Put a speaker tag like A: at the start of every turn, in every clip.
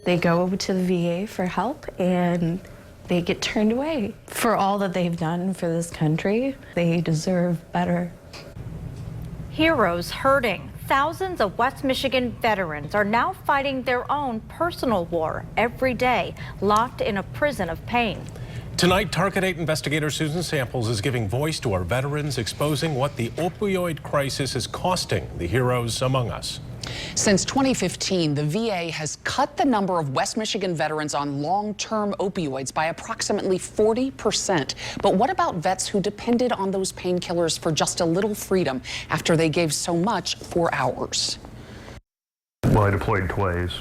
A: They go to the VA for help and they get turned away. For all that they've done for this country, they deserve better.
B: Heroes hurting. Thousands of West Michigan veterans are now fighting their own personal war every day, locked in a prison of pain.
C: Tonight, Target 8 investigator Susan Samples is giving voice to our veterans, exposing what the opioid crisis is costing the heroes among us.
D: Since 2015, the VA has cut the number of West Michigan veterans on long-term opioids by approximately 40%. But what about vets who depended on those painkillers for just a little freedom after they gave so much for hours?
E: Well, I deployed twice.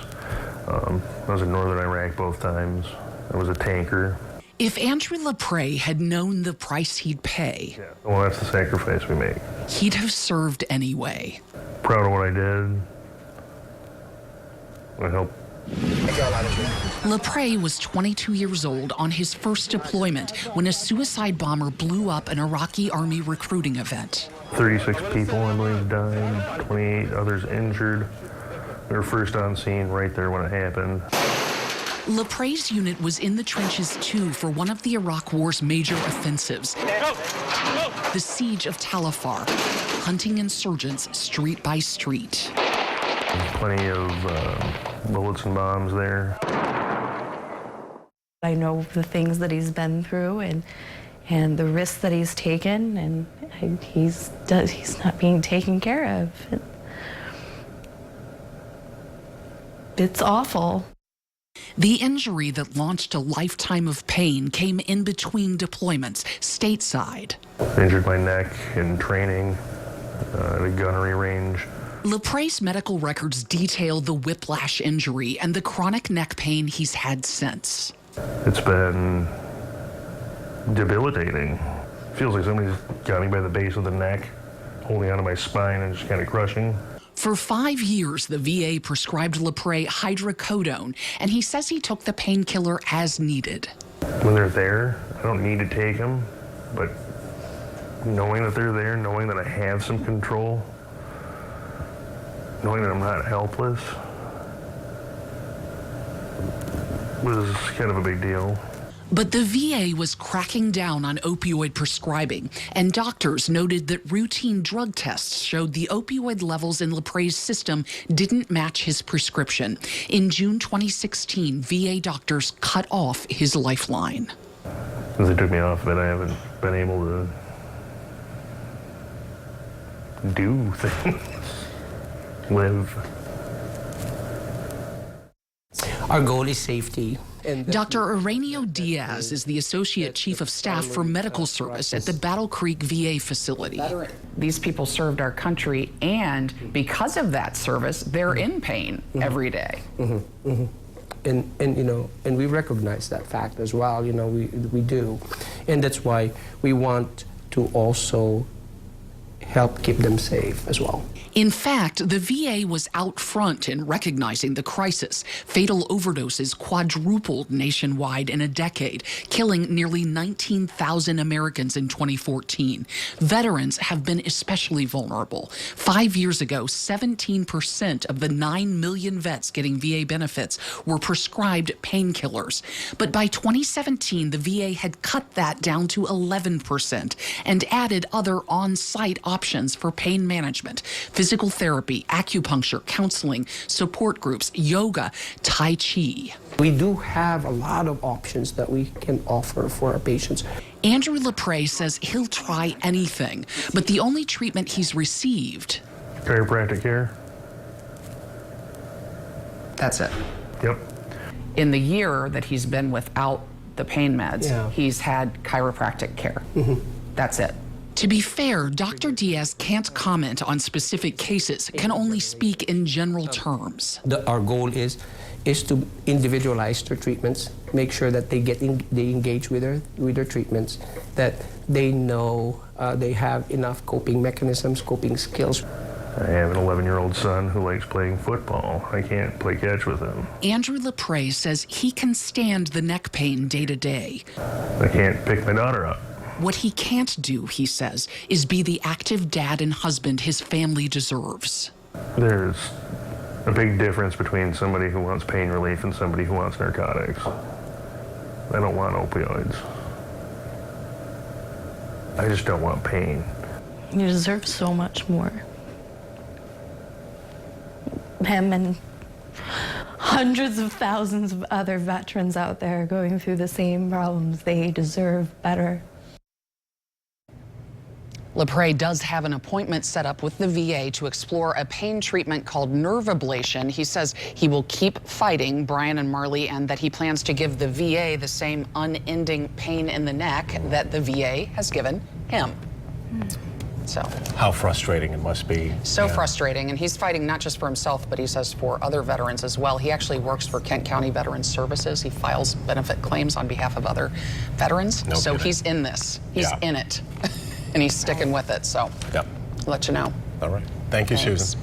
E: I was in northern Iraq both times. I was a tanker.
D: If Andrew LaPrey had known the price he'd pay,
E: well, that's the sacrifice we make.
D: He'd have served anyway.
E: Proud of what I did. I hope.
D: LaPrey was 22 years old on his first deployment when a suicide bomber blew up an Iraqi army recruiting event.
E: 36 people, I believe, died, 28 others injured. We were first on scene right there when it happened.
D: LaPrey's unit was in the trenches too for one of the Iraq War's major offensives, the siege of Tal Afar, hunting insurgents street by street.
E: Plenty of bullets and bombs there.
A: I know the things that he's been through and the risks that he's taken, and he's not being taken care of. It's awful.
D: The injury that launched a lifetime of pain came in between deployments, stateside.
E: Injured my neck in training at a gunnery range.
D: LaPrey's medical records detail the whiplash injury and the chronic neck pain he's had since.
E: It's been debilitating. Feels like somebody's got me by the base of the neck, holding onto my spine and just kind of crushing.
D: For 5 years, the VA prescribed LaPrey hydrocodone, and he says he took the painkiller as needed.
E: When they're there, I don't need to take them, but knowing that they're there, knowing that I have some control, knowing that I'm not helpless, was kind of a big deal.
D: But the VA was cracking down on opioid prescribing, and doctors noted that routine drug tests showed the opioid levels in LaPrey's system didn't match his prescription. In June 2016, VA doctors cut off his lifeline.
E: Since they took me off of it, I haven't been able to do things, live.
F: Our goal is safety.
D: Dr. Aurelio Diaz is the Associate Chief of Staff for Medical Service at the Battle Creek VA facility. These people served our country, and because of that service, they're in pain every day.
F: And we recognize that fact as well, we do. And that's why we want to also help keep them safe as well.
D: In fact, the VA was out front in recognizing the crisis. Fatal overdoses quadrupled nationwide in a decade, killing nearly 19,000 Americans in 2014. Veterans have been especially vulnerable. 5 years ago, 17% of the 9 million vets getting VA benefits were prescribed painkillers. But by 2017, the VA had cut that down to 11% and added other on-site options for pain management. Physical therapy, acupuncture, counseling, support groups, yoga, Tai Chi.
F: We do have a lot of options that we can offer for our patients.
D: Andrew LaPrey says he'll try anything, but the only treatment he's received...
E: Chiropractic care.
D: That's it.
E: Yep.
D: In the year that he's been without the pain meds, he's had chiropractic care. That's it. To be fair, Dr. Diaz can't comment on specific cases, can only speak in general terms.
F: Our goal is to individualize their treatments, make sure that they engage with their treatments, that they know they have enough coping mechanisms, coping skills.
E: I have an 11-year-old son who likes playing football. I can't play catch with him.
D: Andrew LaPrey says he can stand the neck pain day to day.
E: I can't pick my daughter up.
D: What he can't do, he says, is be the active dad and husband his family deserves.
E: There's a big difference between somebody who wants pain relief and somebody who wants narcotics. I don't want opioids. I just don't want pain.
A: You deserve so much more. Him and hundreds of thousands of other veterans out there going through the same problems, they deserve better.
D: LaPrey does have an appointment set up with the VA to explore a pain treatment called nerve ablation. He says he will keep fighting Brian and Marley and that he plans to give the VA the same unending pain in the neck that the VA has given him. So
C: How frustrating it must be.
D: so
C: Yeah.
D: frustrating, and he's fighting not just for himself, but he says for other veterans as well. He actually works for Kent County Veterans Services. He files benefit claims on behalf of other veterans.
C: No
D: so
C: kidding.
D: he's in this. He's
C: Yeah.
D: in it, and he's sticking with it. So
C: Yep.
D: I'll let you know.
C: All right. Thank you,
D: Thanks.
C: Susan.